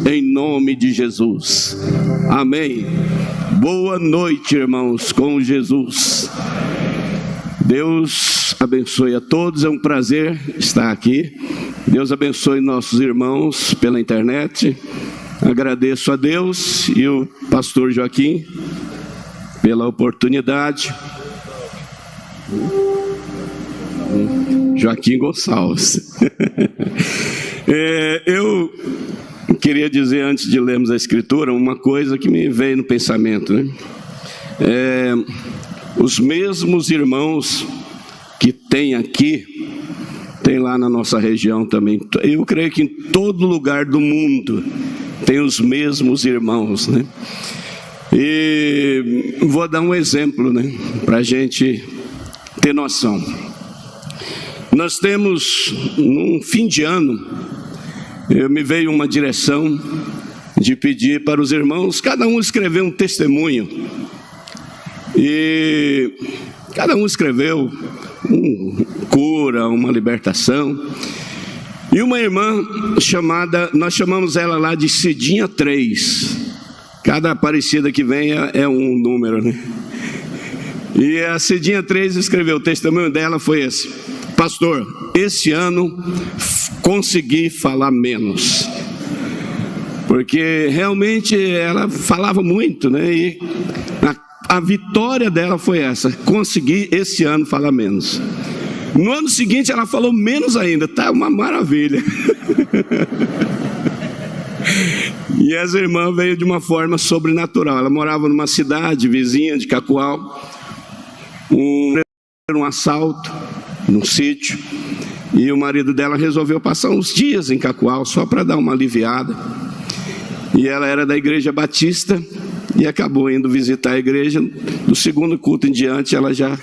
em nome de Jesus. Amém. Boa noite, irmãos, com Jesus. Deus abençoe a todos, é um prazer estar aqui. Deus abençoe nossos irmãos pela internet. Agradeço a Deus e o pastor Joaquim pela oportunidade. Joaquim Gonçalves. Eu queria dizer, antes de lermos a Escritura, uma coisa que me veio no pensamento, né? Os mesmos irmãos que tem aqui, tem lá na nossa região também. Eu creio que em todo lugar do mundo tem os mesmos irmãos, né? E vou dar um exemplo, né, para a gente ter noção. Nós temos, num fim de ano, me veio uma direção de pedir para os irmãos, cada um escrever um testemunho. E cada um escreveu cura, uma libertação. E uma irmã chamada, nós chamamos ela lá de Cidinha 3. Cada Aparecida que vem é um número, né? E a Cidinha 3 escreveu, o testemunho dela foi esse: pastor, esse ano consegui falar menos. Porque realmente ela falava muito, né? E a vitória dela foi essa: consegui esse ano falar menos. No ano seguinte ela falou menos ainda, tá uma maravilha. E essa irmã veio de uma forma sobrenatural. Ela morava numa cidade vizinha de Cacoal, um assalto num sítio, e o marido dela resolveu passar uns dias em Cacoal só para dar uma aliviada. E ela era da igreja batista e acabou indo visitar a igreja. Do segundo culto em diante ela já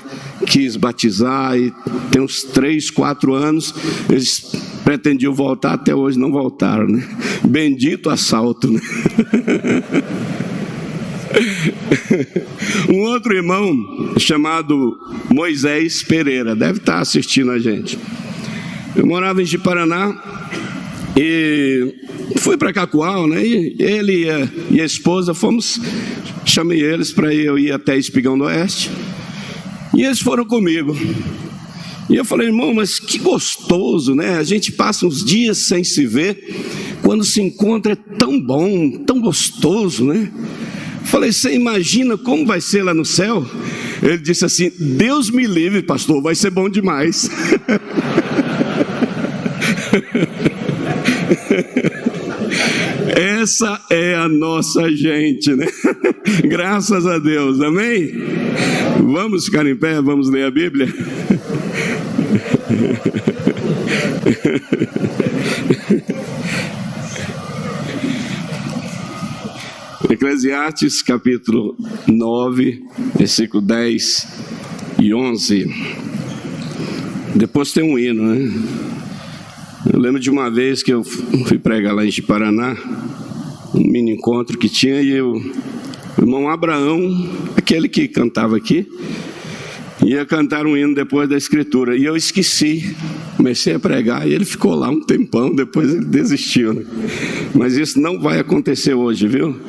quis batizar, e tem uns 3, 4 anos eles pretendiam voltar, até hoje não voltaram, né? Bendito assalto, né? Um outro irmão chamado Moisés Pereira deve estar assistindo a gente. Eu morava em Ji-Paraná e fui para Cacoal, né? E ele e a esposa chamei eles para eu ir até Espigão do Oeste, e eles foram comigo. E eu falei, irmão, mas que gostoso, né? A gente passa uns dias sem se ver, quando se encontra é tão bom, tão gostoso, né? Falei, você imagina como vai ser lá no céu? Ele disse assim, Deus me livre, pastor, vai ser bom demais. Essa é a nossa gente, né? Graças a Deus, amém? Vamos ficar em pé, vamos ler a Bíblia? Eclesiastes capítulo 9, versículo 10 e 11. Depois tem um hino, né? Eu lembro de uma vez que eu fui pregar lá em Ji-Paraná, um mini encontro que tinha, e o irmão Abraão, aquele que cantava aqui, ia cantar um hino depois da escritura, e eu esqueci, comecei a pregar, e ele ficou lá um tempão, depois ele desistiu, né? Mas isso não vai acontecer hoje, viu,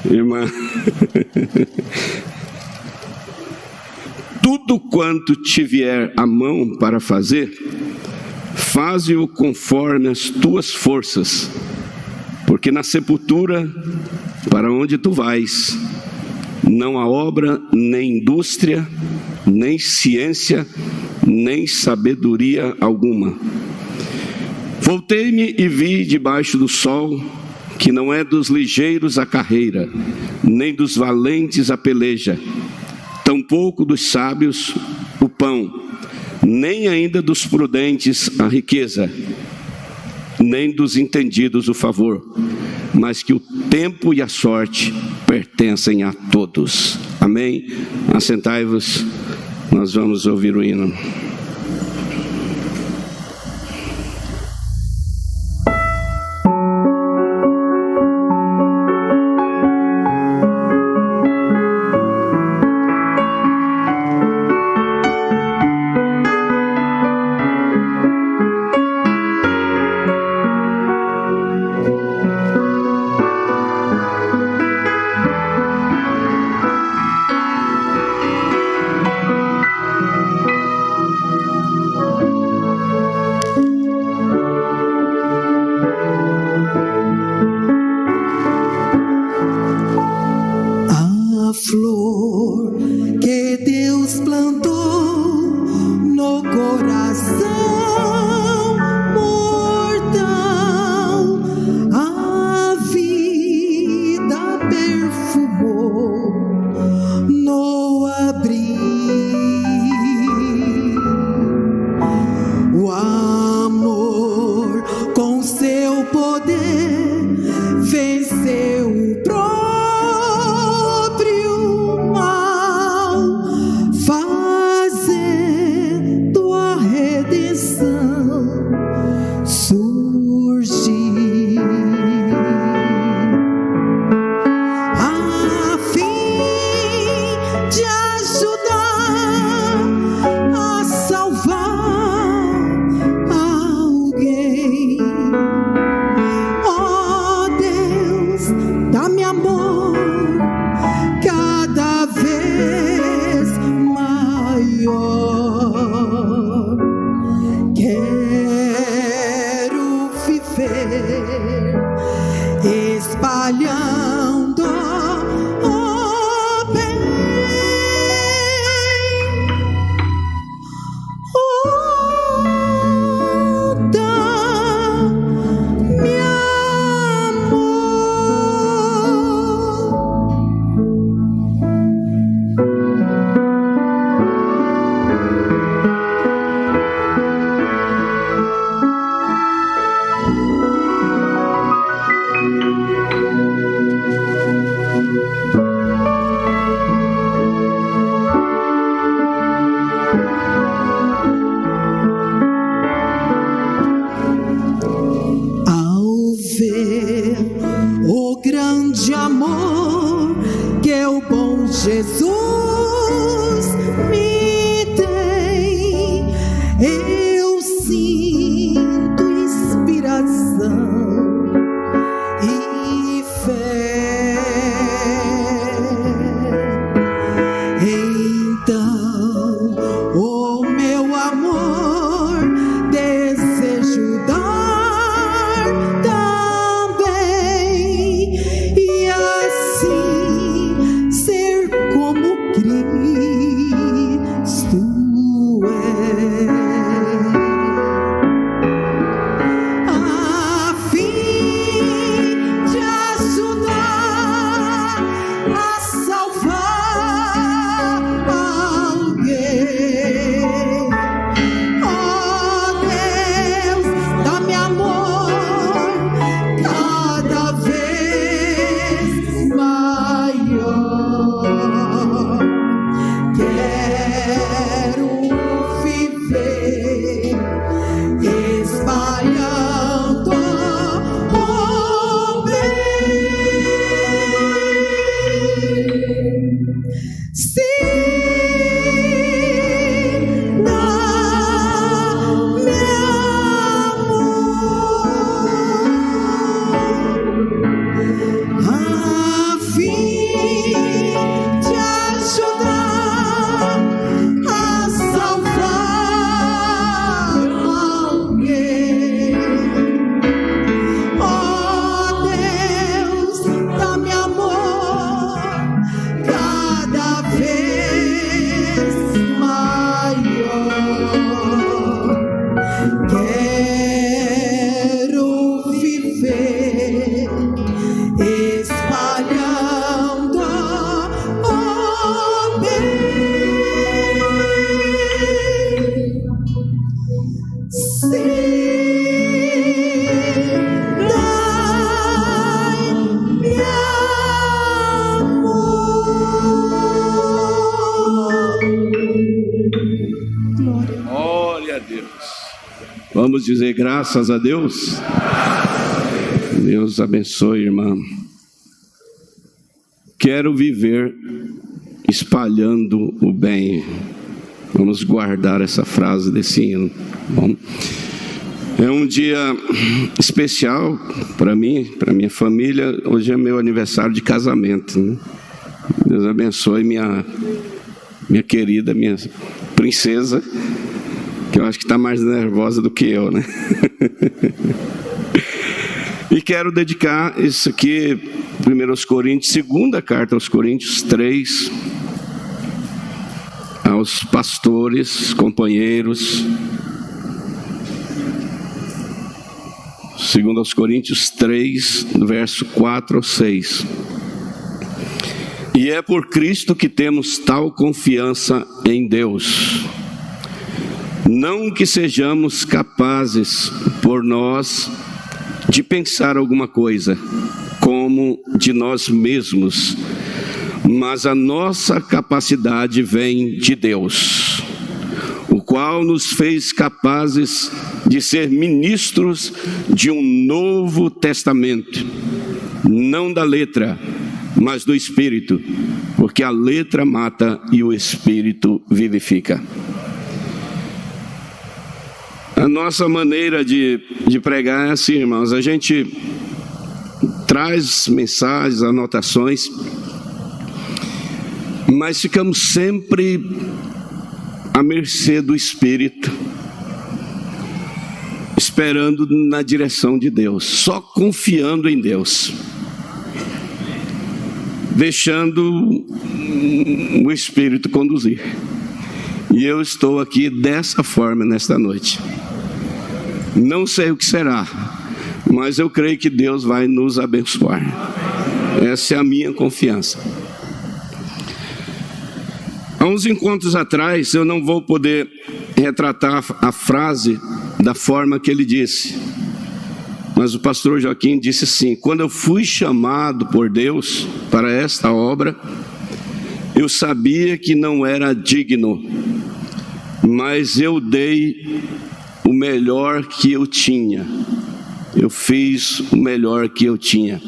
irmã? Tudo quanto te vier à mão para fazer, faze-o conforme as tuas forças, porque na sepultura, para onde tu vais, não há obra, nem indústria, nem ciência, nem sabedoria alguma. Voltei-me e vi debaixo do sol que não é dos ligeiros a carreira, nem dos valentes a peleja, tampouco dos sábios o pão, nem ainda dos prudentes a riqueza, nem dos entendidos o favor, mas que o tempo e a sorte pertencem a todos. Amém? Assentai-vos, nós vamos ouvir o hino. espalhando o bem. Dá-me amor. Ao ver o grande amor que o bom Jesus me tem, eu sinto inspiração e fé. Então, o meu amor desejo dar também, e assim ser como Cristo é, a fim de ajudar a salvar alguém. Oh Deus, dá-me amor cada vez maior. Quero viver espalhando o bem. Sim, dá-me amor, a fim de ajudar a salvar alguém. Oh Deus, dá-me amor cada vez maior. Quero viver espalhando o bem. Sim, dá-me amor. Glória. Glória a Deus. Vamos dizer graças a Deus. Deus abençoe, irmã. Quero viver espalhando o bem. Vamos guardar essa frase desse hino. Bom, é um dia especial para mim, para minha família. Hoje é meu aniversário de casamento, né? Deus abençoe minha querida, minha princesa, que eu acho que está mais nervosa do que eu, né? E quero dedicar isso aqui, 1 Coríntios, segunda carta aos Coríntios 3, aos pastores, companheiros. 2 aos Coríntios 3, verso 4 ao 6. E é por Cristo que temos tal confiança em Deus. Não que sejamos capazes por nós de pensar alguma coisa como de nós mesmos, mas a nossa capacidade vem de Deus, o qual nos fez capazes de ser ministros de um novo testamento, não da letra, mas do Espírito, porque a letra mata e o Espírito vivifica. A nossa maneira de pregar é assim, irmãos, a gente traz mensagens, anotações, mas ficamos sempre à mercê do Espírito, esperando na direção de Deus, só confiando em Deus. deixando o Espírito conduzir. E eu estou aqui dessa forma nesta noite. Não sei o que será, mas eu creio que Deus vai nos abençoar. Essa é a minha confiança. Há uns encontros atrás, eu não vou poder retratar a frase da forma que ele disse, mas o pastor Joaquim disse assim: quando eu fui chamado por Deus para esta obra, eu sabia que não era digno, mas eu dei o melhor que eu tinha. Eu fiz o melhor que eu tinha.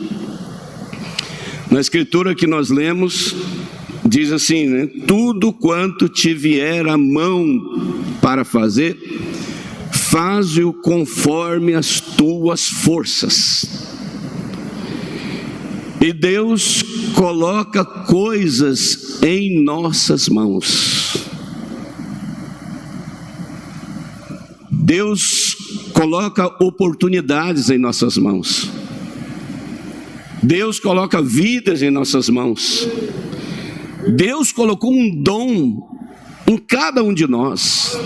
Na escritura que nós lemos, diz assim, né? Tudo quanto te vier a mão para fazer, faze-o conforme as tuas forças. E Deus coloca coisas em nossas mãos. Deus coloca oportunidades em nossas mãos. Deus coloca vidas em nossas mãos. Deus colocou um dom em cada um de nós.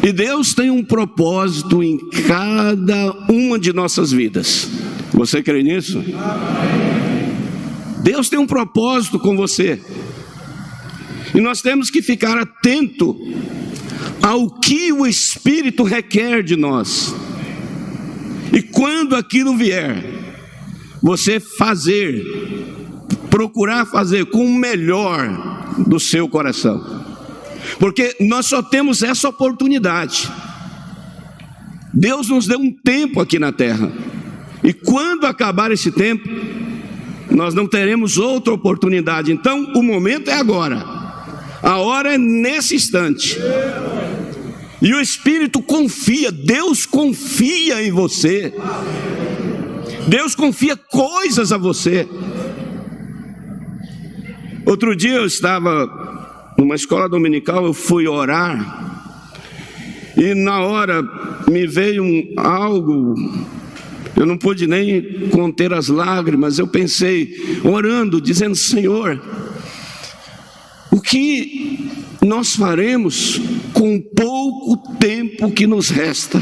E Deus tem um propósito em cada uma de nossas vidas. Você crê nisso? Deus tem um propósito com você. E nós temos que ficar atento ao que o Espírito requer de nós. E quando aquilo vier, você procurar fazer com o melhor do seu coração. Porque nós só temos essa oportunidade. Deus nos deu um tempo aqui na terra. E quando acabar esse tempo, nós não teremos outra oportunidade. Então o momento é agora. A hora é nesse instante. E o Espírito confia, Deus confia em você. Deus confia coisas a você. Outro dia eu estava numa escola dominical, eu fui orar. E na hora me veio algo, eu não pude nem conter as lágrimas. Eu pensei, orando, dizendo: Senhor, o que nós faremos com o pouco tempo que nos resta?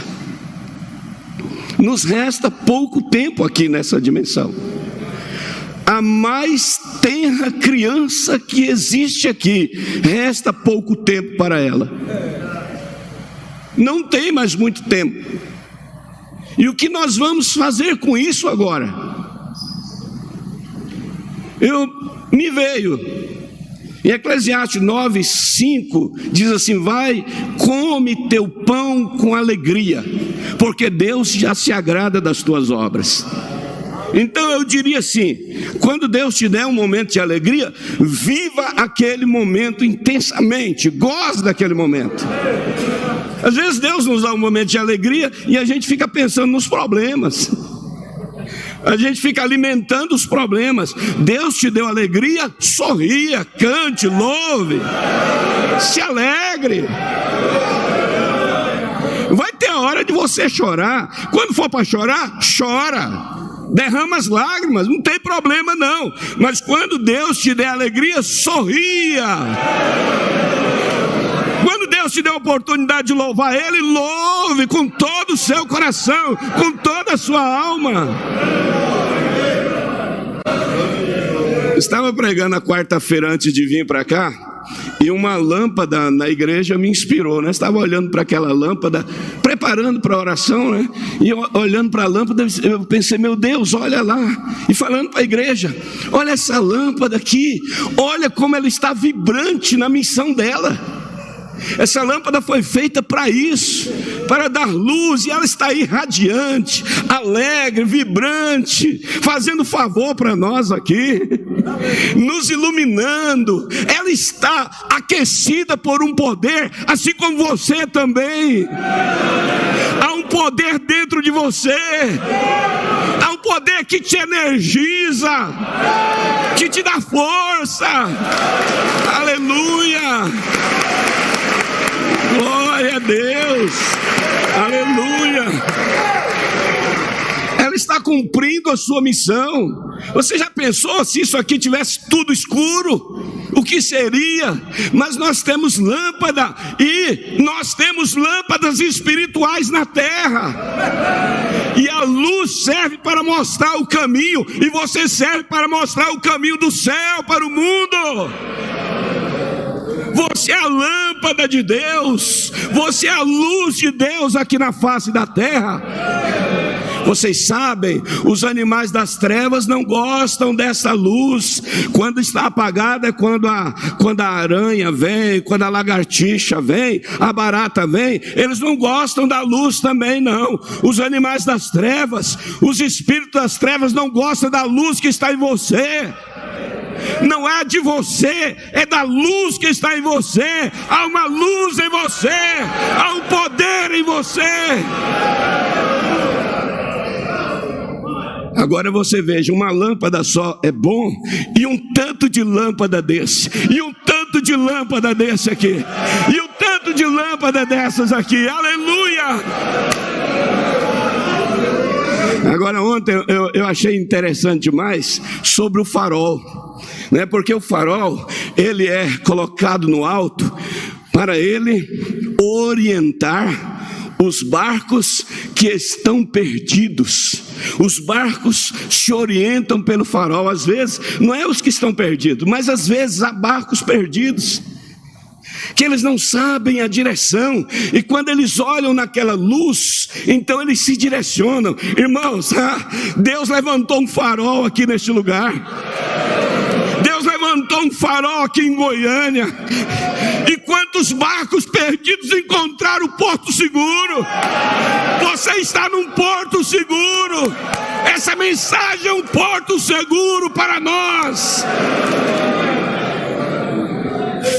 Nos resta pouco tempo aqui nessa dimensão. A mais tenra criança que existe aqui, resta pouco tempo para ela. Não tem mais muito tempo. E o que nós vamos fazer com isso agora? Me veio em Eclesiastes 9:5, diz assim: vai, come teu pão com alegria, porque Deus já se agrada das tuas obras. Então eu diria assim: quando Deus te der um momento de alegria, viva aquele momento intensamente, goze daquele momento. Às vezes Deus nos dá um momento de alegria e a gente fica pensando nos problemas. A gente fica alimentando os problemas. Deus te deu alegria, sorria, cante, louve, se alegre. Vai ter a hora de você chorar. Quando for para chorar, chora, derrama as lágrimas, não tem problema não. Mas quando Deus te der alegria, sorria. Quando Deus te der a oportunidade de louvar Ele, louve com todo o seu coração, com toda a sua alma. Estava pregando na quarta-feira antes de vir para cá, e uma lâmpada na igreja me inspirou, né? Estava olhando para aquela lâmpada, preparando para a oração, né? E olhando para a lâmpada, eu pensei: meu Deus, olha lá. E falando para a igreja: olha essa lâmpada aqui, olha como ela está vibrante na missão dela. Essa lâmpada foi feita para isso, para dar luz, e ela está aí radiante, alegre, vibrante, fazendo favor para nós aqui, nos iluminando. Ela está aquecida por um poder, assim como você também. Há um poder dentro de você, há um poder que te energiza, que te dá força. Aleluia! Glória a Deus, aleluia. Ela está cumprindo a sua missão. Você já pensou se isso aqui tivesse tudo escuro? O que seria? Mas nós temos lâmpada, e nós temos lâmpadas espirituais na terra. E a luz serve para mostrar o caminho, e você serve para mostrar o caminho do céu para o mundo. Você é a lâmpada de Deus, você é a luz de Deus aqui na face da terra. Vocês sabem, os animais das trevas não gostam dessa luz. Quando está apagada é quando a aranha vem, quando a lagartixa vem, a barata vem. Eles não gostam da luz também, não. Os animais das trevas, os espíritos das trevas não gostam da luz que está em você. Não é de você, é da luz que está em você. Há uma luz em você, há um poder em você. Agora você veja, uma lâmpada só é bom, e um tanto de lâmpada desse, e um tanto de lâmpada desse aqui, e um tanto de lâmpada dessas aqui, aleluia! Agora ontem eu achei interessante demais sobre o farol, né? Porque o farol, ele é colocado no alto para ele orientar os barcos que estão perdidos. Os barcos se orientam pelo farol. Às vezes, não é os que estão perdidos, mas às vezes há barcos perdidos, que eles não sabem a direção, e quando eles olham naquela luz, então eles se direcionam. Irmãos, Deus levantou um farol aqui neste lugar. Deus levantou um farol aqui em Goiânia. E quantos barcos perdidos encontraram o porto seguro? Você está num porto seguro. Essa mensagem é um porto seguro para nós.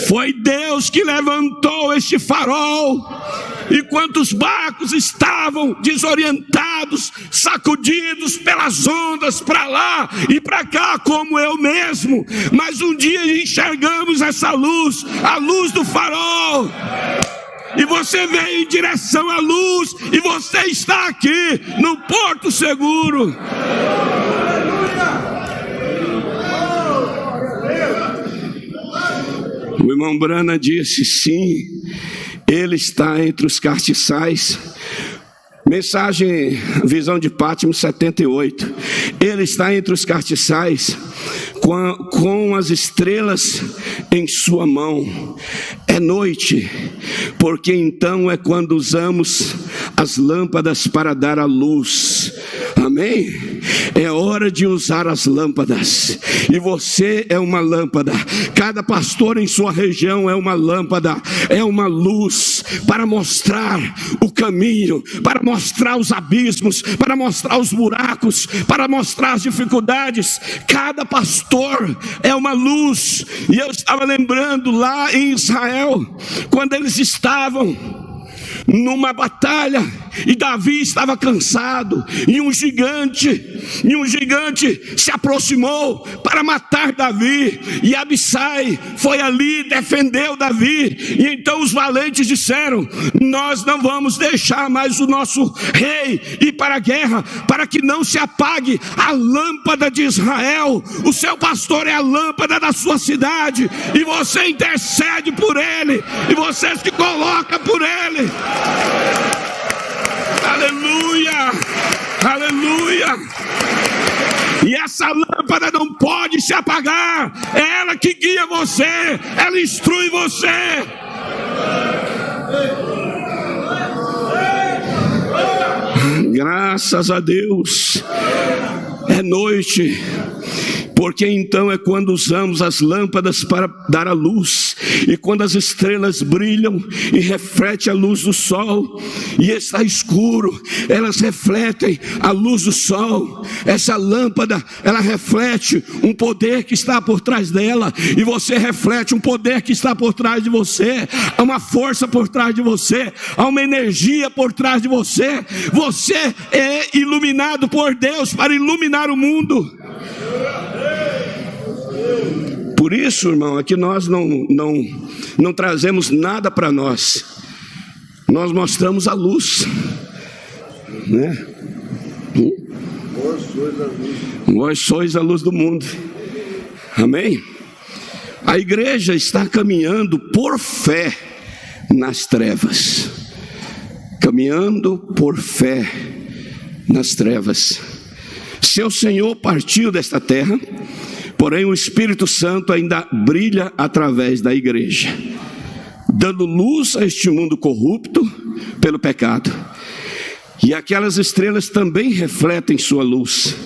Foi Deus que levantou este farol. E quantos barcos estavam desorientados, sacudidos pelas ondas para lá e para cá, como eu mesmo. Mas um dia enxergamos essa luz, a luz do farol. E você veio em direção à luz, e você está aqui no porto seguro. O irmão Brana disse: sim, ele está entre os castiçais. Mensagem, Visão de Pátimo 78. Ele está entre os castiçais, com as estrelas em sua mão. É noite, porque então é quando usamos as lâmpadas para dar a luz. Amém? É hora de usar as lâmpadas. E você é uma lâmpada. Cada pastor em sua região é uma lâmpada, é uma luz para mostrar o caminho, para mostrar os abismos, para mostrar os buracos, para mostrar as dificuldades. Cada pastor é uma luz. E eu estava lembrando lá em Israel, quando eles estavam numa batalha, e Davi estava cansado, e um gigante se aproximou para matar Davi, e Abissai foi ali, defendeu Davi. E então os valentes disseram: nós não vamos deixar mais o nosso rei ir para a guerra, para que não se apague a lâmpada de Israel. O seu pastor é a lâmpada da sua cidade, e você intercede por ele, e você se coloca por ele. Aleluia, aleluia. E essa lâmpada não pode se apagar. É ela que guia você, ela instrui você. Graças a Deus. É noite, porque então é quando usamos as lâmpadas para dar a luz. E quando as estrelas brilham e refletem a luz do sol, e está escuro, elas refletem a luz do sol. Essa lâmpada, ela reflete um poder que está por trás dela, e você reflete um poder que está por trás de você. Há uma força por trás de você, há uma energia por trás de você. Você é iluminado por Deus para iluminar o mundo. Por isso, irmão, aqui nós não trazemos nada para nós. Nós mostramos a luz, né? Vós sois a luz do mundo. Amém? A igreja está caminhando por fé nas trevas. Caminhando por fé nas trevas. Seu Senhor partiu desta terra, porém o Espírito Santo ainda brilha através da igreja, dando luz a este mundo corrupto pelo pecado. E aquelas estrelas também refletem sua luz.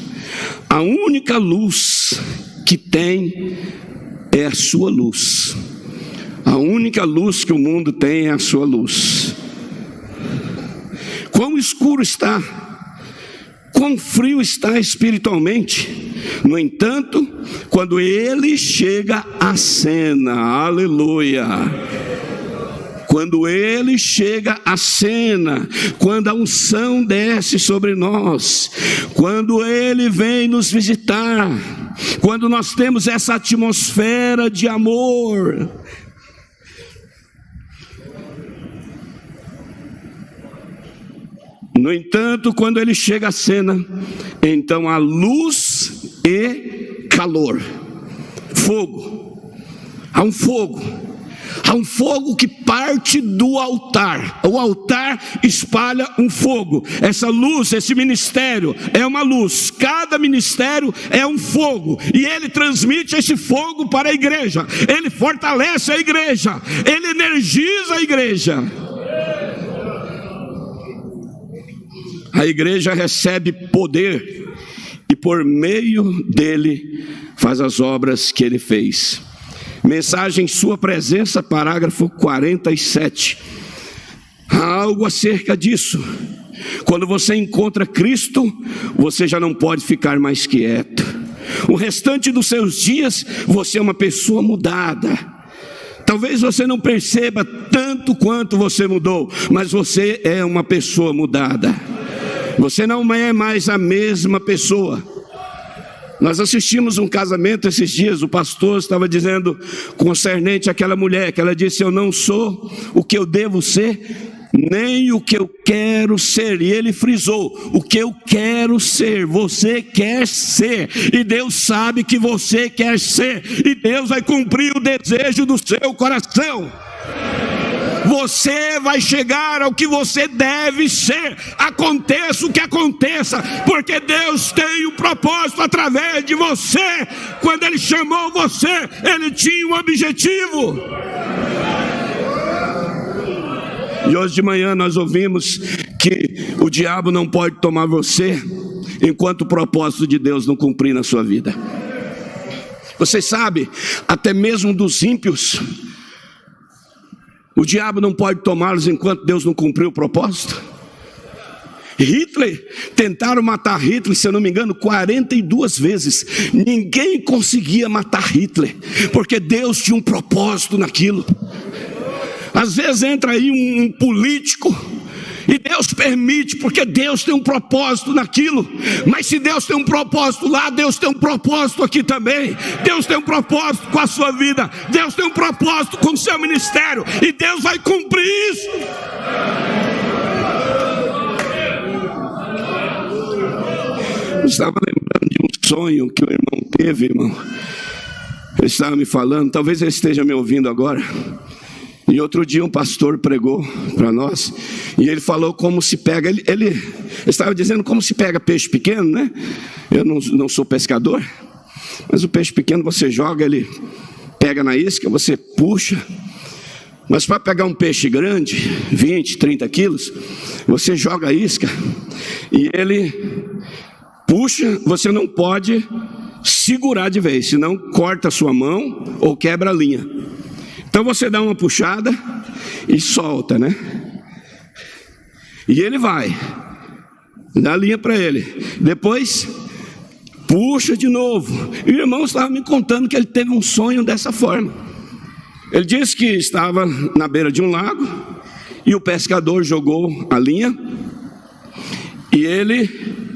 A única luz que tem é a sua luz. A única luz que o mundo tem é a sua luz. Quão escuro está, quão frio está espiritualmente. No entanto, quando ele chega à cena, aleluia. Quando ele chega à cena, quando a unção desce sobre nós, quando ele vem nos visitar, quando nós temos essa atmosfera de amor, no entanto, quando ele chega à cena, então há luz e calor, fogo, há um fogo. Há um fogo que parte do altar. O altar espalha um fogo. Essa luz, esse ministério é uma luz. Cada ministério é um fogo. E ele transmite esse fogo para a igreja. Ele fortalece a igreja. Ele energiza a igreja. A igreja recebe poder. E por meio dele faz as obras que ele fez. Mensagem Sua Presença, parágrafo 47. Há algo acerca disso. Quando você encontra Cristo, você já não pode ficar mais quieto. O restante dos seus dias, você é uma pessoa mudada. Talvez você não perceba tanto quanto você mudou, mas você é uma pessoa mudada. Você não é mais a mesma pessoa. Nós assistimos um casamento esses dias, o pastor estava dizendo concernente àquela mulher, que ela disse: eu não sou o que eu devo ser, nem o que eu quero ser. E ele frisou: o que eu quero ser, você quer ser, e Deus sabe que você quer ser, e Deus vai cumprir o desejo do seu coração. Você vai chegar ao que você deve ser, aconteça o que aconteça, porque Deus tem um propósito através de você. Quando Ele chamou você, Ele tinha um objetivo. E hoje de manhã nós ouvimos que o diabo não pode tomar você enquanto o propósito de Deus não cumprir na sua vida. Você sabe, até mesmo dos ímpios, o diabo não pode tomá-los enquanto Deus não cumpriu o propósito. Hitler, tentaram matar Hitler, se eu não me engano, 42 vezes. Ninguém conseguia matar Hitler, porque Deus tinha um propósito naquilo. Às vezes entra aí um político, e Deus permite, porque Deus tem um propósito naquilo. Mas se Deus tem um propósito lá, Deus tem um propósito aqui também. Deus tem um propósito com a sua vida. Deus tem um propósito com o seu ministério. E Deus vai cumprir isso. Eu estava lembrando de um sonho que o irmão teve, irmão. Ele estava me falando, talvez ele esteja me ouvindo agora. E outro dia um pastor pregou para nós, e ele falou como se pega, ele estava dizendo como se pega peixe pequeno, né? Eu não sou pescador, mas o peixe pequeno você joga, ele pega na isca, você puxa. Mas para pegar um peixe grande, 20, 30 quilos, você joga a isca, e ele puxa, você não pode segurar de vez, senão corta a sua mão ou quebra a linha. Então você dá uma puxada e solta, né? E ele vai, dá a linha para ele, depois puxa de novo. E o irmão estava me contando que ele teve um sonho dessa forma. Ele disse que estava na beira de um lago, e o pescador jogou a linha, e ele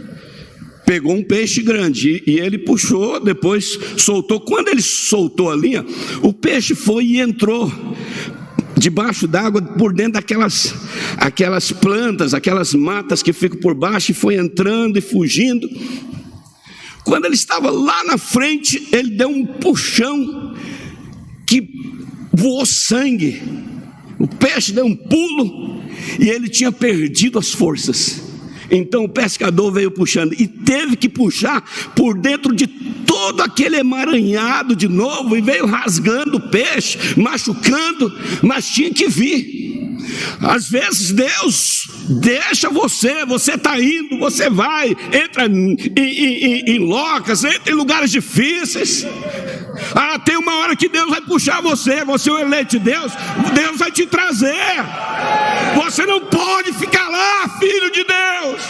pegou um peixe grande, e ele puxou, depois soltou. Quando ele soltou a linha, o peixe foi e entrou debaixo d'água, por dentro daquelas plantas, aquelas matas que ficam por baixo, e foi entrando e fugindo. Quando ele estava lá na frente, ele deu um puxão que voou sangue. O peixe deu um pulo e ele tinha perdido as forças. Então o pescador veio puxando e teve que puxar por dentro de todo aquele emaranhado de novo, e veio rasgando o peixe, machucando, mas tinha que vir. Às vezes Deus deixa você está indo, você vai, entra em locas, entra em lugares difíceis. Tem uma hora que Deus vai puxar você é o eleito de Deus, Deus vai te trazer. Você não pode ficar lá, filho de Deus.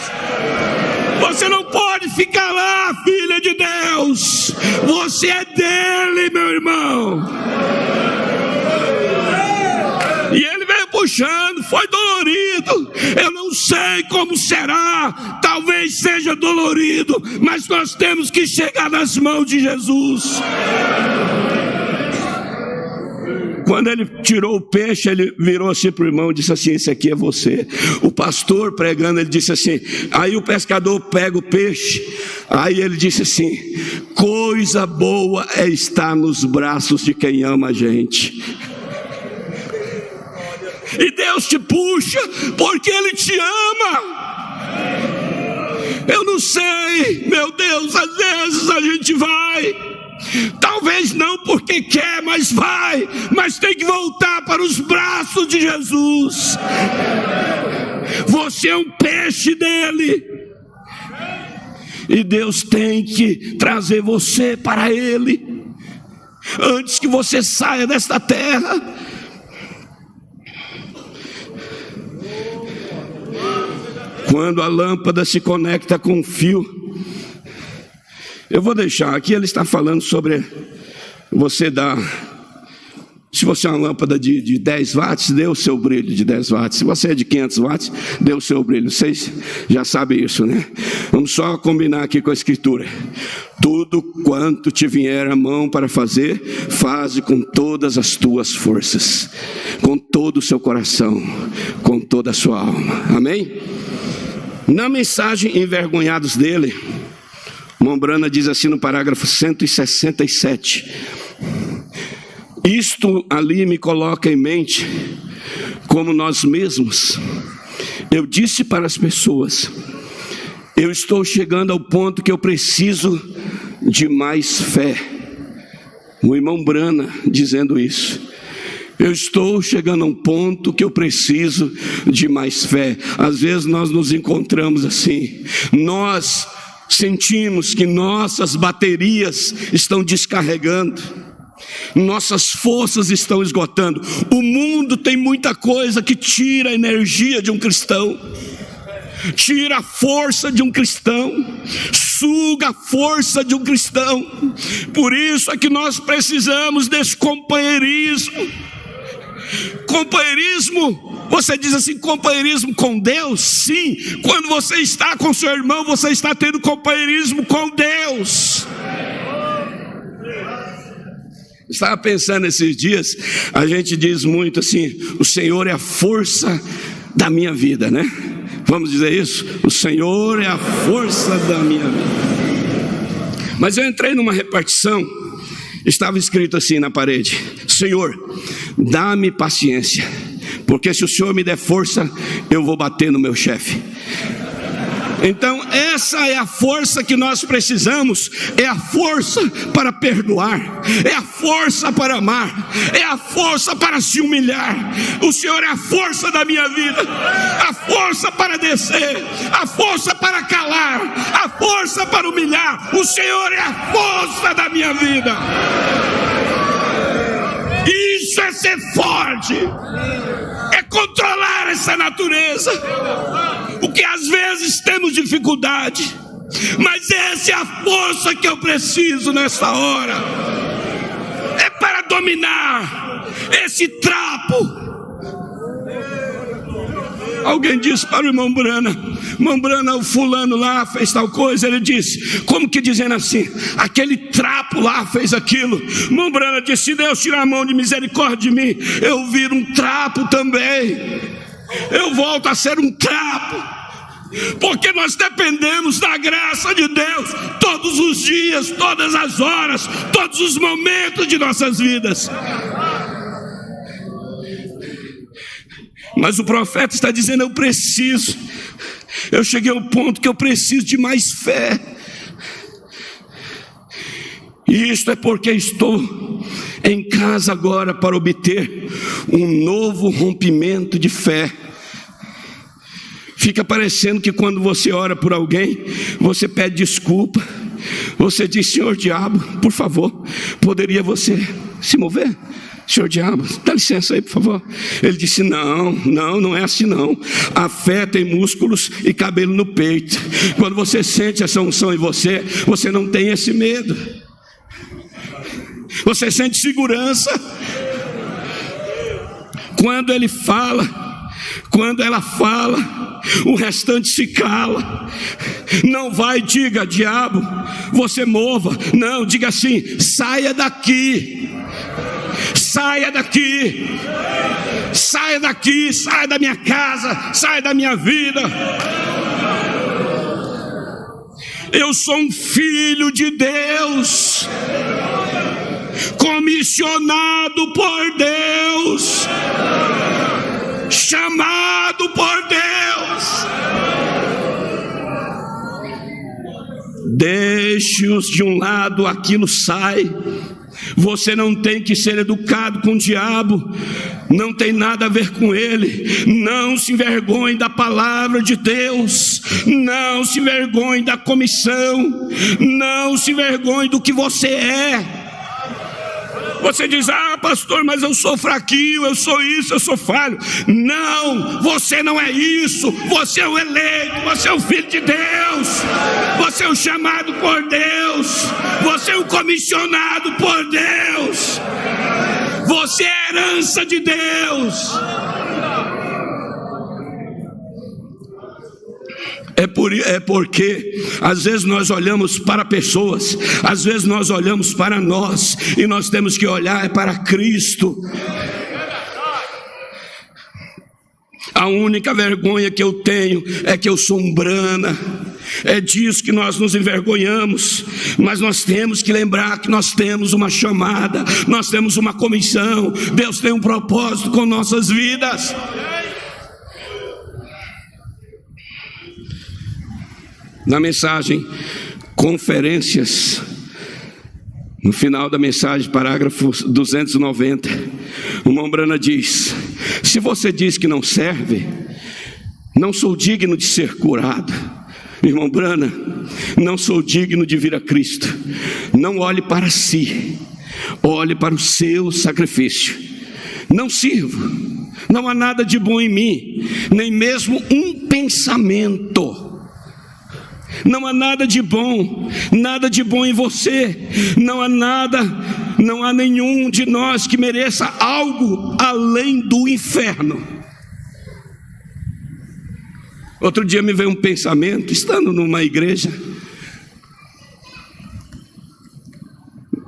Você não pode ficar lá, filha de Deus. Você é dele, meu irmão. E ele veio puxando, foi dolorido. Eu não sei como será, talvez seja dolorido, mas nós temos que chegar nas mãos de Jesus. Quando ele tirou o peixe, ele virou assim para o irmão e disse assim: esse aqui é você. O pastor pregando, ele disse assim, aí o pescador pega o peixe, aí ele disse assim: coisa boa é estar nos braços de quem ama a gente. E Deus te puxa porque Ele te ama. Eu não sei, meu Deus, às vezes a gente vai, talvez não porque quer, mas vai, mas tem que voltar para os braços de Jesus. Você é um peixe dele, e Deus tem que trazer você para Ele antes que você saia desta terra. Quando a lâmpada se conecta com o fio, eu vou deixar aqui, ele está falando sobre você dar, se você é uma lâmpada de 10 watts, dê o seu brilho de 10 watts. Se você é de 500 watts, dê o seu brilho. Vocês já sabem isso, né? Vamos só combinar aqui com a escritura: tudo quanto te vier a mão para fazer, faze com todas as tuas forças, com todo o seu coração, com toda a sua alma. Amém? Na mensagem Envergonhados dele, Mombrana diz assim no parágrafo 167: isto ali me coloca em mente como nós mesmos. Eu disse para as pessoas: eu estou chegando ao ponto que eu preciso de mais fé. O irmão Brana dizendo isso. Eu estou chegando a um ponto que eu preciso de mais fé. Às vezes nós nos encontramos assim, nós sentimos que nossas baterias estão descarregando, nossas forças estão esgotando. O mundo tem muita coisa que tira a energia de um cristão, tira a força de um cristão, suga a força de um cristão. Por isso é que nós precisamos desse companheirismo. Companheirismo, você diz assim, companheirismo com Deus? Sim, quando você está com seu irmão, você está tendo companheirismo com Deus. Estava pensando esses dias, a gente diz muito assim: o Senhor é a força da minha vida, né? Vamos dizer isso? O Senhor é a força da minha vida. Mas eu entrei numa repartição, estava escrito assim na parede: Senhor, dá-me paciência, porque se o Senhor me der força, eu vou bater no meu chefe. Então essa é a força que nós precisamos, é a força para perdoar, é a força para amar, é a força para se humilhar. O Senhor é a força da minha vida, a força para descer, a força para calar, a força para humilhar. O Senhor é a força da minha vida. Isso é ser forte, é controlar essa natureza, porque às vezes temos dificuldade, mas essa é a força que eu preciso nessa hora, é para dominar esse trapo. Alguém disse para o irmão Brana: irmão Brana, o fulano lá fez tal coisa. Ele disse, como que dizendo assim, aquele trapo lá fez aquilo. Irmão Brana disse: se Deus tirar a mão de misericórdia de mim, eu viro um trapo também, eu volto a ser um trapo. porque nós dependemos da graça de Deus todos os dias, todas as horas, todos os momentos de nossas vidas. Mas o profeta está dizendo: eu cheguei ao ponto que eu preciso de mais fé. E isto é porque estou em casa agora para obter um novo rompimento de fé. Fica parecendo que quando você ora por alguém, você pede desculpa, você diz: Senhor diabo, por favor, poderia você se mover? Senhor diabo, dá licença aí, por favor. Ele disse: não é assim não. A fé tem músculos e cabelo no peito. Quando você sente essa unção em você, você não tem esse medo. Você sente segurança. Quando ele fala, quando ela fala, o restante se cala. Não vai, diga: diabo, você mova. Não, diga assim: saia daqui. Saia daqui. Saia daqui, saia da minha casa, saia da minha vida. Eu sou um filho de Deus, comissionado por Deus, chamado por Deus. Deixe-os de um lado, aquilo sai. Você não tem que ser educado com o diabo, não tem nada a ver com ele. Não se envergonhe da palavra de Deus, não se envergonhe da comissão, não se envergonhe do que você é. Você diz: ah, pastor, mas eu sou fraquinho, eu sou isso, eu sou falho. Não, você não é isso. Você é o eleito, você é o filho de Deus, você é o chamado por Deus, você é o comissionado por Deus, você é a herança de Deus. É porque às vezes nós olhamos para pessoas, às vezes nós olhamos para nós, e nós temos que olhar para Cristo. A única vergonha que eu tenho é que eu sou um Brana. É disso que nós nos envergonhamos. Mas nós temos que lembrar que nós temos uma chamada, nós temos uma comissão. Deus tem um propósito com nossas vidas. Na mensagem Conferências, no final da mensagem, parágrafo 290, o irmão Brana diz: se você diz que não serve, não sou digno de ser curado. Irmão Brana, não sou digno de vir a Cristo. Não olhe para si, olhe para o seu sacrifício. Não sirvo, não há nada de bom em mim, nem mesmo um pensamento. Não há nada de bom em você. Não há nenhum de nós que mereça algo além do inferno. Outro dia me veio um pensamento, estando numa igreja,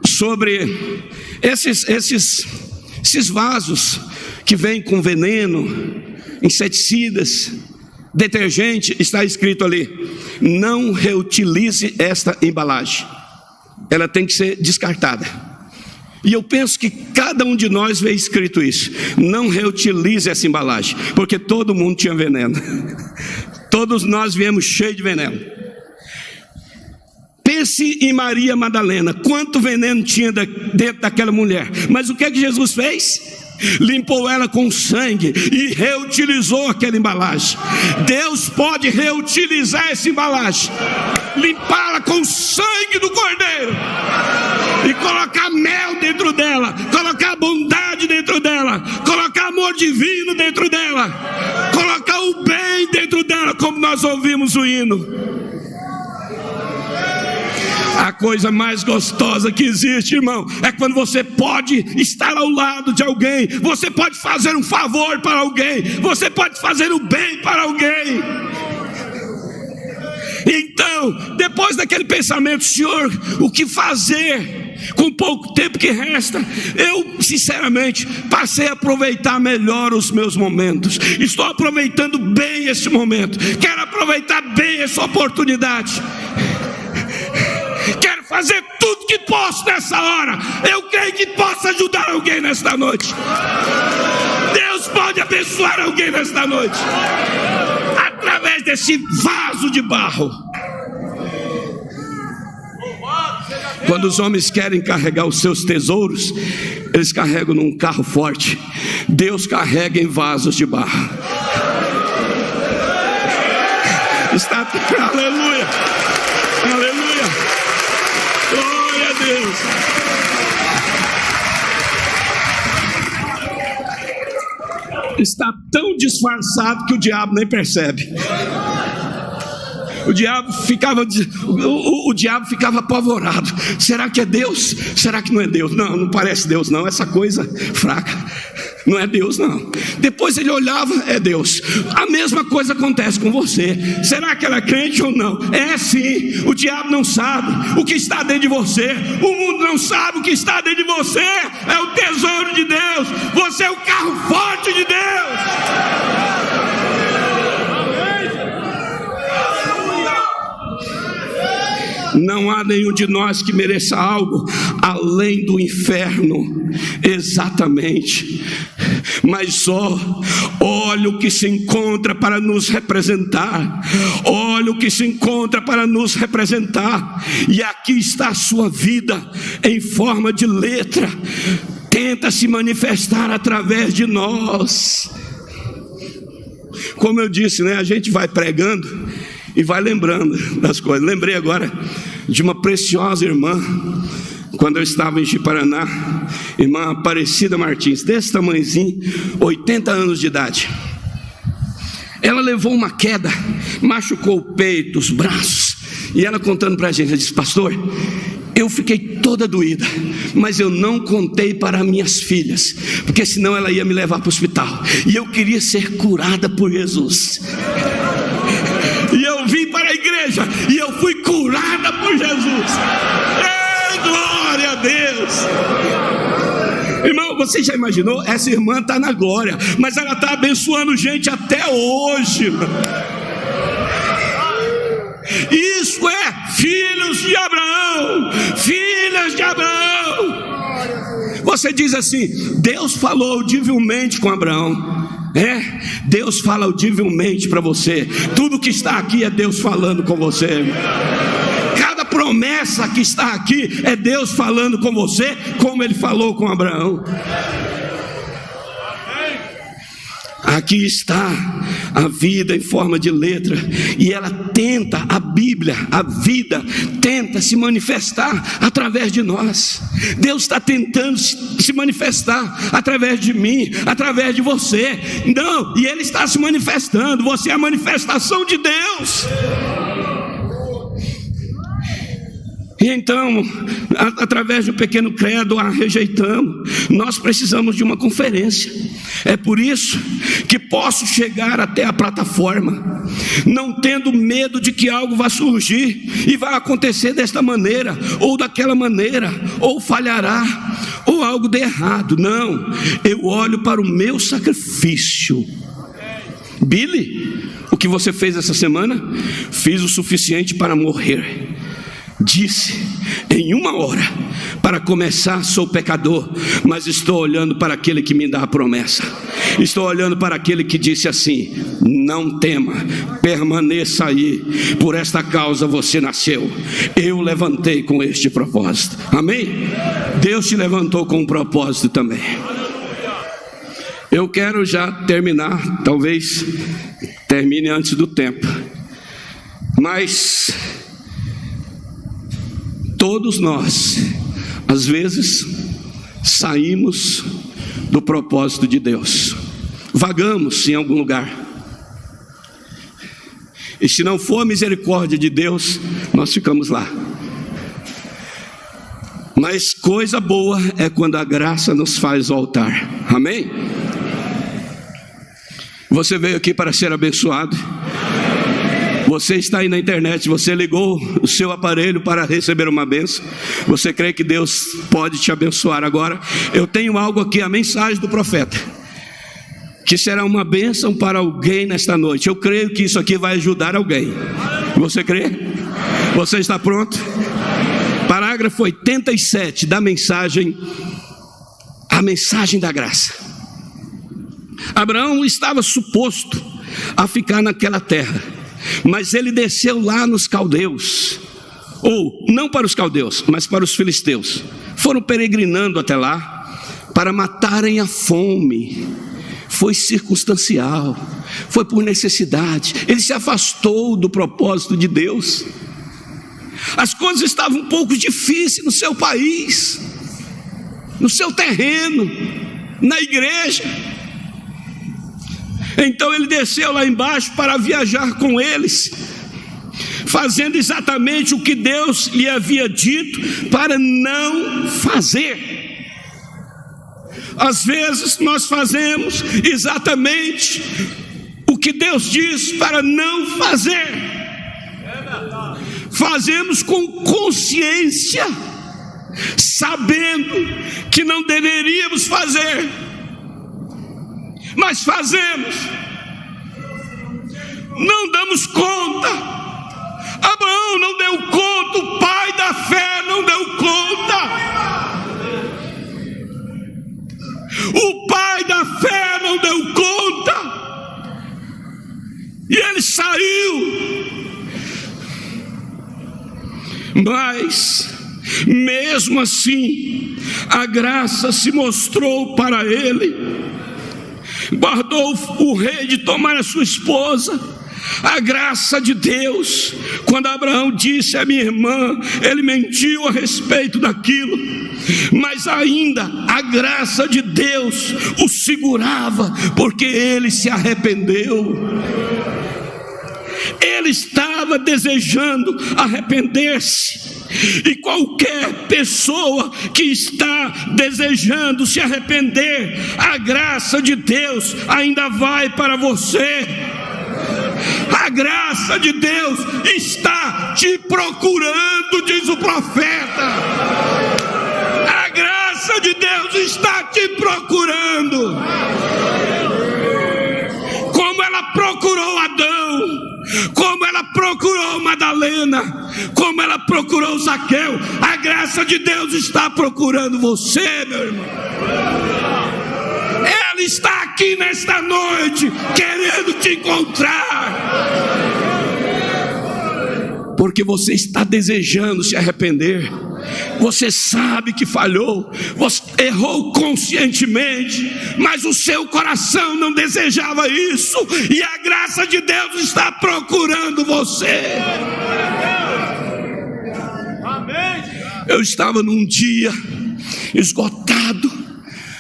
sobre esses vasos que vêm com veneno, inseticidas, detergente. Está escrito ali: não reutilize esta embalagem, ela tem que ser descartada. E eu penso que cada um de nós vê escrito isso: não reutilize essa embalagem, porque todo mundo tinha veneno. Todos nós viemos cheios de veneno. Pense em Maria Madalena, quanto veneno tinha dentro daquela mulher. Mas o que é que Jesus fez? Limpou ela com sangue e reutilizou aquela embalagem. Deus pode reutilizar essa embalagem, limpá-la com o sangue do Cordeiro e colocar mel dentro dela, colocar bondade dentro dela, colocar amor divino dentro dela, colocar o bem dentro dela, como nós ouvimos o hino. A coisa mais gostosa que existe, irmão, é quando você pode estar ao lado de alguém, você pode fazer um favor para alguém, você pode fazer o bem para alguém. Então, depois daquele pensamento, Senhor, o que fazer com o pouco tempo que resta? Eu, sinceramente, passei a aproveitar melhor os meus momentos. Estou aproveitando bem esse momento. Quero aproveitar bem essa oportunidade. Quero fazer tudo que posso nessa hora. Eu creio que posso ajudar alguém nesta noite. Deus pode abençoar alguém nesta noite através desse vaso de barro. Quando os homens querem carregar os seus tesouros, eles carregam num carro forte. Deus carrega em vasos de barro. Aleluia, aleluia, glória a Deus. Está tão disfarçado que o diabo nem percebe. O diabo ficava apavorado. Será que é Deus? Será que não é Deus? Não, não parece Deus não, essa coisa fraca. Não é Deus não. Depois ele olhava, é Deus. A mesma coisa acontece com você. Será que ela é crente ou não? É sim. O diabo não sabe o que está dentro de você. O mundo não sabe o que está dentro de você. É o tesouro de Deus. Você é o carro forte de Deus. Não há nenhum de nós que mereça algo além do inferno, exatamente. Mas só olha o que se encontra para nos representar. Olha o que se encontra para nos representar. E aqui está a sua vida em forma de letra. Tenta se manifestar através de nós. Como eu disse, né? A gente vai pregando e vai lembrando das coisas. Lembrei agora de uma preciosa irmã, quando eu estava em Ji-Paraná, irmã Aparecida Martins, desse tamanhozinho, 80 anos de idade. Ela levou uma queda, machucou o peito, os braços, e ela contando para a gente, ela disse: pastor, eu fiquei toda doída, mas eu não contei para minhas filhas, porque senão ela ia me levar para o hospital, e eu queria ser curada por Jesus. E eu vim para a igreja e eu fui curada por Jesus. Ei, glória a Deus. Irmão, você já imaginou? Essa irmã está na glória, mas ela está abençoando gente até hoje. Isso é filhos de Abraão, filhas de Abraão. Você diz assim: Deus falou audivelmente com Abraão. Deus fala audivelmente para você. Tudo que está aqui é Deus falando com você. Cada promessa que está aqui é Deus falando com você, como Ele falou com Abraão. Aqui está a vida em forma de letra, e ela tenta, a Bíblia, a vida, tenta se manifestar através de nós. Deus está tentando se manifestar através de mim, através de você. Não, e Ele está se manifestando. Você é a manifestação de Deus. E então, através de um pequeno credo, a rejeitamos. Nós precisamos de uma conferência. É por isso que posso chegar até a plataforma, não tendo medo de que algo vá surgir e vai acontecer desta maneira, ou daquela maneira, ou falhará, ou algo de errado. Não, eu olho para o meu sacrifício. Billy, o que você fez essa semana? Fiz o suficiente para morrer. Disse em 1 hora: para começar sou pecador, mas estou olhando para aquele que me dá a promessa. Estou olhando para aquele que disse assim: não tema, permaneça aí, por esta causa você nasceu. Eu levantei com este propósito. Amém? Deus te levantou com um propósito também. Eu quero já terminar, talvez termine antes do tempo, mas todos nós, às vezes, saímos do propósito de Deus, vagamos em algum lugar, e se não for a misericórdia de Deus, nós ficamos lá. Mas coisa boa é quando a graça nos faz voltar. Amém? Você veio aqui para ser abençoado. Você está aí na internet, você ligou o seu aparelho para receber uma bênção. Você crê que Deus pode te abençoar agora? Eu tenho algo aqui, a mensagem do profeta, que será uma bênção para alguém nesta noite. Eu creio que isso aqui vai ajudar alguém. Você crê? Você está pronto? Parágrafo 87 da mensagem, a mensagem da graça. Abraão estava suposto a ficar naquela terra, mas ele desceu lá nos caldeus, ou não para os caldeus, mas para os filisteus. Foram peregrinando até lá para matarem a fome. Foi circunstancial, foi por necessidade. Ele se afastou do propósito de Deus. As coisas estavam um pouco difíceis no seu país, no seu terreno, na igreja. Então ele desceu lá embaixo para viajar com eles, fazendo exatamente o que Deus lhe havia dito para não fazer. Às vezes nós fazemos exatamente o que Deus diz para não fazer. Fazemos com consciência, sabendo que não deveríamos fazer, mas fazemos, não damos conta. Abraão não deu conta, o pai da fé não deu conta. O pai da fé não deu conta, e ele saiu. Mas mesmo assim, a graça se mostrou para ele. Guardou o rei de tomar a sua esposa. A graça de Deus, quando Abraão disse à minha irmã, ele mentiu a respeito daquilo, mas ainda a graça de Deus o segurava, porque ele se arrependeu. Ele estava desejando arrepender-se. E qualquer pessoa que está desejando se arrepender, a graça de Deus ainda vai para você. A graça de Deus está te procurando, diz o profeta. A graça de Deus está te procurando. Como ela procurou Adão, como ela procurou Madalena, como ela procurou Zaqueu, a graça de Deus está procurando você, meu irmão. Ela está aqui nesta noite, querendo te encontrar, porque você está desejando se arrepender. Você sabe que falhou, você errou conscientemente, mas o seu coração não desejava isso, e a graça de Deus está procurando você. Eu estava num dia esgotado,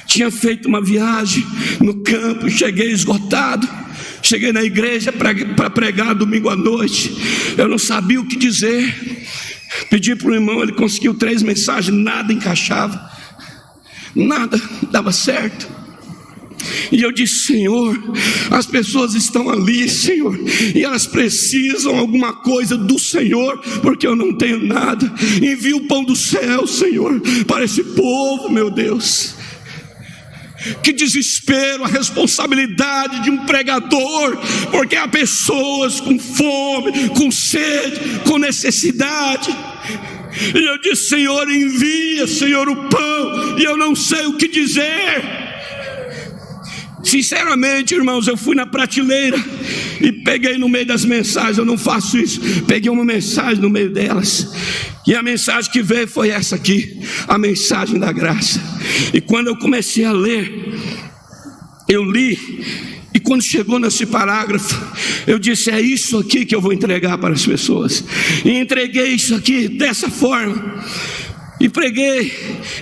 tinha feito uma viagem no campo, cheguei esgotado. Cheguei na igreja para pregar domingo à noite. Eu não sabia o que dizer. Pedi para o irmão, ele conseguiu 3 mensagens, nada encaixava, nada dava certo. E eu disse: Senhor, as pessoas estão ali, Senhor, e elas precisam alguma coisa do Senhor, porque eu não tenho nada. Envia o pão do céu, Senhor, para esse povo, meu Deus. Que desespero, a responsabilidade de um pregador, porque há pessoas com fome, com sede, com necessidade. E eu disse: Senhor, envia, Senhor, o pão, e eu não sei o que dizer. Sinceramente, irmãos, eu fui na prateleira e peguei no meio das mensagens. Eu não faço isso. Peguei uma mensagem no meio delas, e a mensagem que veio foi essa aqui, a mensagem da graça. E quando eu comecei a ler, eu li, e quando chegou nesse parágrafo, eu disse: é isso aqui que eu vou entregar para as pessoas. E entreguei isso aqui dessa forma, e preguei.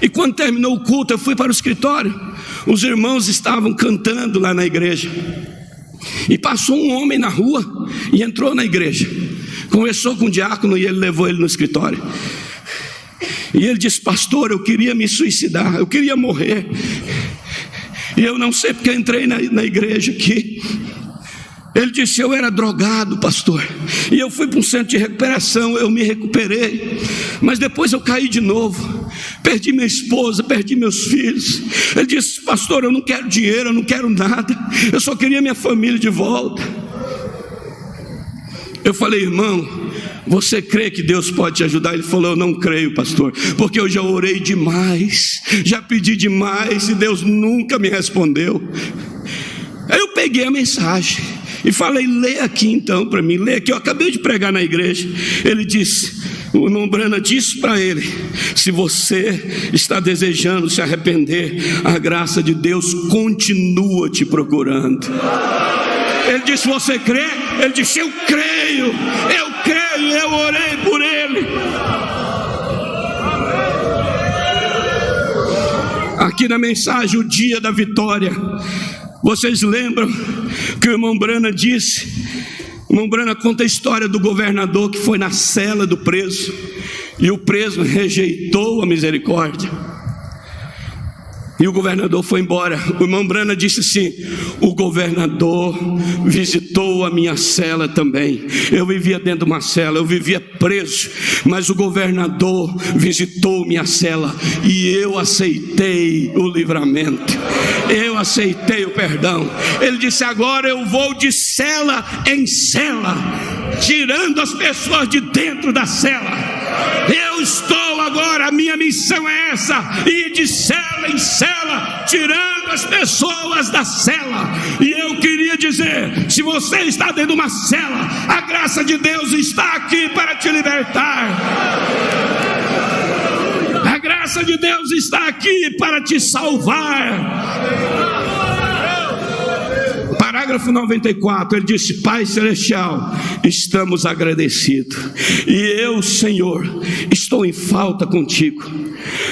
E quando terminou o culto, eu fui para o escritório. Os irmãos estavam cantando lá na igreja, e passou um homem na rua e entrou na igreja, conversou com o diácono, e ele levou ele no escritório. E ele disse: pastor, eu queria me suicidar, eu queria morrer, e eu não sei porque eu entrei na igreja aqui. Ele disse: eu era drogado, pastor, e eu fui para um centro de recuperação, eu me recuperei, mas depois eu caí de novo, perdi minha esposa, perdi meus filhos. Ele disse: pastor, eu não quero dinheiro, eu não quero nada, eu só queria minha família de volta. Eu falei: irmão, você crê que Deus pode te ajudar? Ele falou: eu não creio, pastor, porque eu já orei demais, já pedi demais e Deus nunca me respondeu. Aí eu peguei a mensagem e falei: lê aqui então para mim, lê aqui, eu acabei de pregar na igreja. Ele disse, o irmão Brana disse para ele: se você está desejando se arrepender, a graça de Deus continua te procurando. Ele disse: você crê? Ele disse: eu creio, eu orei por ele. Aqui na mensagem, o dia da vitória, vocês lembram que o irmão Brana disse? O irmão Brana conta a história do governador que foi na cela do preso, e o preso rejeitou a misericórdia, e o governador foi embora. O irmão Brana disse assim: o governador visitou a minha cela também. Eu vivia dentro de uma cela, eu vivia preso, mas o governador visitou minha cela e eu aceitei o livramento, eu aceitei o perdão. Ele disse: agora eu vou de cela em cela, tirando as pessoas de dentro da cela. Eu estou agora, a minha missão é essa: ir de cela em cela, tirando as pessoas da cela. E eu queria dizer: se você está dentro de uma cela, a graça de Deus está aqui para te libertar. A graça de Deus está aqui para te salvar. Parágrafo 94, ele disse: Pai Celestial, estamos agradecidos, e eu, Senhor, estou em falta contigo.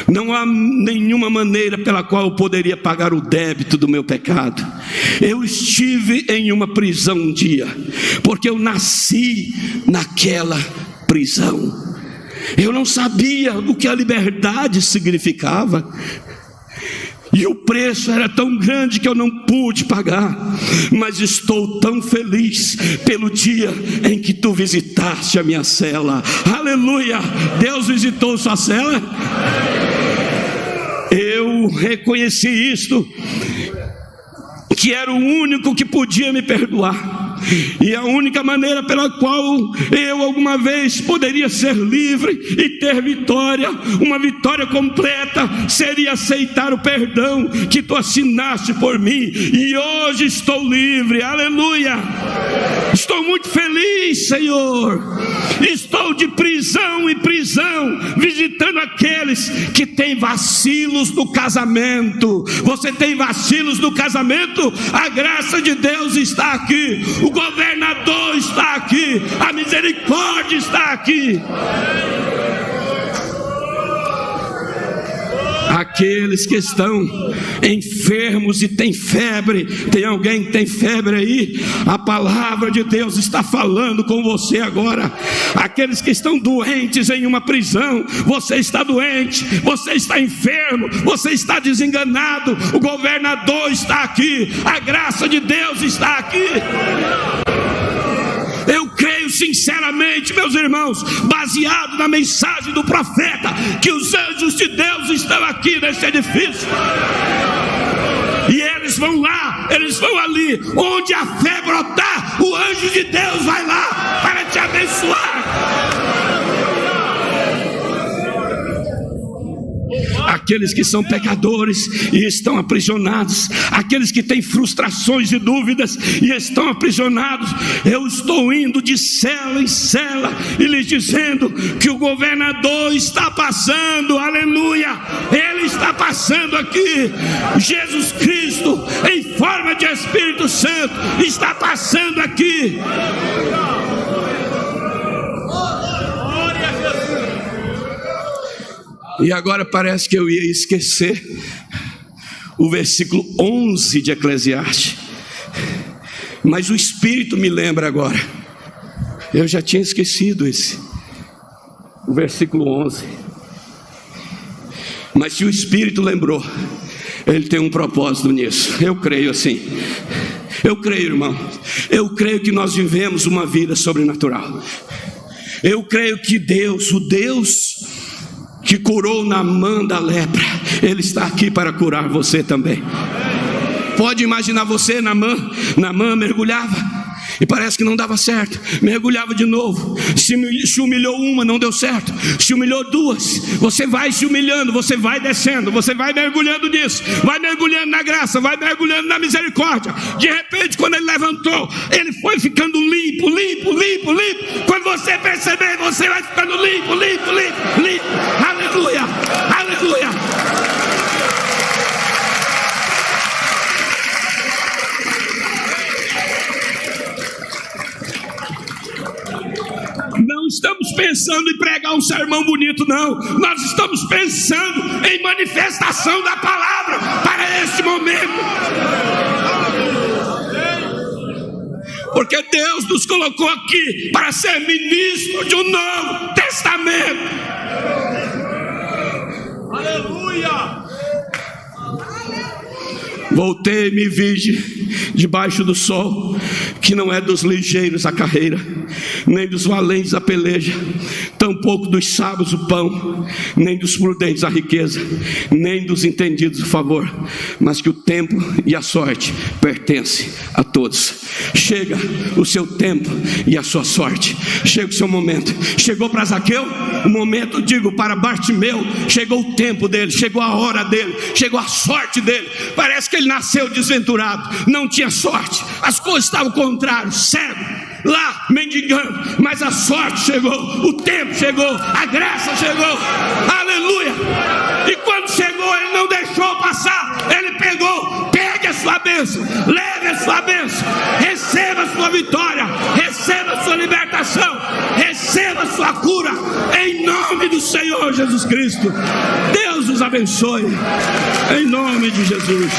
Não há nenhuma maneira pela qual eu poderia pagar o débito do meu pecado. Eu estive em uma prisão um dia, porque eu nasci naquela prisão. Eu não sabia o que a liberdade significava, e o preço era tão grande que eu não pude pagar. Mas estou tão feliz pelo dia em que tu visitaste a minha cela. Aleluia! Deus visitou sua cela? Eu reconheci isto, que era o único que podia me perdoar, e a única maneira pela qual eu alguma vez poderia ser livre e ter vitória, uma vitória completa, seria aceitar o perdão que tu assinaste por mim. E hoje estou livre, aleluia. Estou muito feliz, Senhor. Estou de prisão em prisão, visitando aqueles que têm vacilos no casamento. Você tem vacilos no casamento? A graça de Deus está aqui, o governador está aqui, a misericórdia está aqui. Aqueles que estão enfermos e têm febre, tem alguém que tem febre aí? A palavra de Deus está falando com você agora. Aqueles que estão doentes em uma prisão, você está doente, você está enfermo, você está desenganado, o governador está aqui, a graça de Deus está aqui. Eu creio sinceramente, meus irmãos, baseado na mensagem do profeta, que os anjos de Deus estão aqui nesse edifício. E eles vão lá, eles vão ali, onde a fé brotar, o anjo de Deus vai lá para te abençoar. Aqueles que são pecadores e estão aprisionados, aqueles que têm frustrações e dúvidas e estão aprisionados, eu estou indo de cela em cela e lhes dizendo que o governador está passando, aleluia, ele está passando aqui. Jesus Cristo em forma de Espírito Santo está passando aqui. E agora parece que eu ia esquecer o versículo 11 de Eclesiastes, mas o Espírito me lembra agora. Eu já tinha esquecido o versículo 11, mas se o Espírito lembrou, ele tem um propósito nisso. Eu creio assim. Eu creio, irmão. Eu creio que nós vivemos uma vida sobrenatural. Eu creio que Deus, o Deus que curou Naamã da lepra, Ele está aqui para curar você também. Pode imaginar você, Naamã mergulhava e parece que não dava certo, mergulhava de novo, se humilhou uma, não deu certo, se humilhou duas, você vai se humilhando, você vai descendo, você vai mergulhando nisso, vai mergulhando na graça, vai mergulhando na misericórdia. De repente, quando ele levantou, ele foi ficando limpo. Quando você perceber, você vai ficando limpo. Aleluia, aleluia. Não estamos pensando em pregar um sermão bonito, não. Nós estamos pensando em manifestação da palavra para este momento. Porque Deus nos colocou aqui para ser ministro de um novo testamento. Aleluia! Voltei e me vi debaixo do sol, que não é dos ligeiros a carreira, nem dos valentes a peleja, tampouco dos sábios o pão, nem dos prudentes a riqueza, nem dos entendidos o favor, mas que o tempo e a sorte pertencem a todos. Chega o seu tempo e a sua sorte, chega o seu momento. Chegou para Zaqueu o momento, digo para Bartimeu, chegou o tempo dele, chegou a hora dele, chegou a sorte dele. Parece que ele nasceu desventurado, não tinha sorte, as coisas estavam contrárias, cego, lá mendigando, mas a sorte chegou, o tempo chegou, a graça chegou, aleluia. E quando chegou, ele não deixou passar, ele pegou, pegue a sua bênção, leve a sua bênção, receba a sua vitória, receba a sua libertação, receba a sua cura, em nome do Senhor Jesus Cristo. Deus os abençoe, em nome de Jesus.